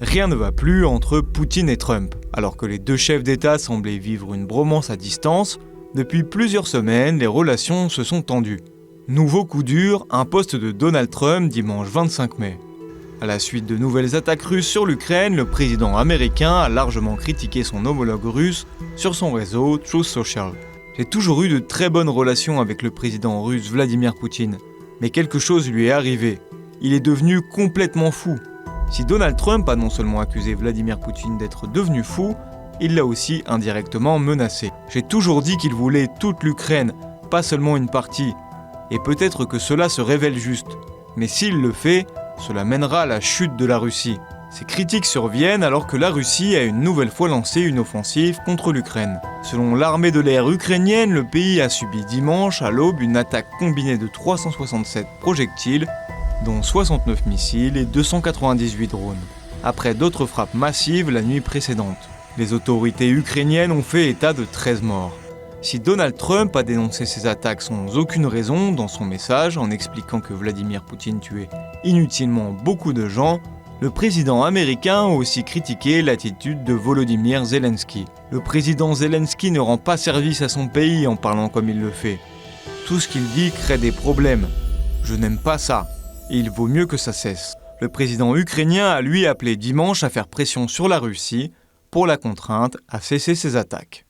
Rien ne va plus entre Poutine et Trump. Alors que les deux chefs d'État semblaient vivre une bromance à distance, depuis plusieurs semaines, les relations se sont tendues. Nouveau coup dur, un post de Donald Trump dimanche 25 mai. À la suite de nouvelles attaques russes sur l'Ukraine, le président américain a largement critiqué son homologue russe sur son réseau Truth Social. J'ai toujours eu de très bonnes relations avec le président russe Vladimir Poutine, mais quelque chose lui est arrivé. Il est devenu complètement fou. Si Donald Trump a non seulement accusé Vladimir Poutine d'être devenu fou, il l'a aussi indirectement menacé. J'ai toujours dit qu'il voulait toute l'Ukraine, pas seulement une partie. Et peut-être que cela se révèle juste. Mais s'il le fait, cela mènera à la chute de la Russie. Ces critiques surviennent alors que la Russie a une nouvelle fois lancé une offensive contre l'Ukraine. Selon l'armée de l'air ukrainienne, le pays a subi dimanche à l'aube une attaque combinée de 367 projectiles, dont 69 missiles et 298 drones, après d'autres frappes massives la nuit précédente. Les autorités ukrainiennes ont fait état de 13 morts. Si Donald Trump a dénoncé ces attaques sans aucune raison dans son message en expliquant que Vladimir Poutine tuait inutilement beaucoup de gens, le président américain a aussi critiqué l'attitude de Volodymyr Zelensky. Le président Zelensky ne rend pas service à son pays en parlant comme il le fait. Tout ce qu'il dit crée des problèmes. Je n'aime pas ça. Et il vaut mieux que ça cesse. Le président ukrainien a lui appelé dimanche à faire pression sur la Russie pour la contraindre à cesser ses attaques.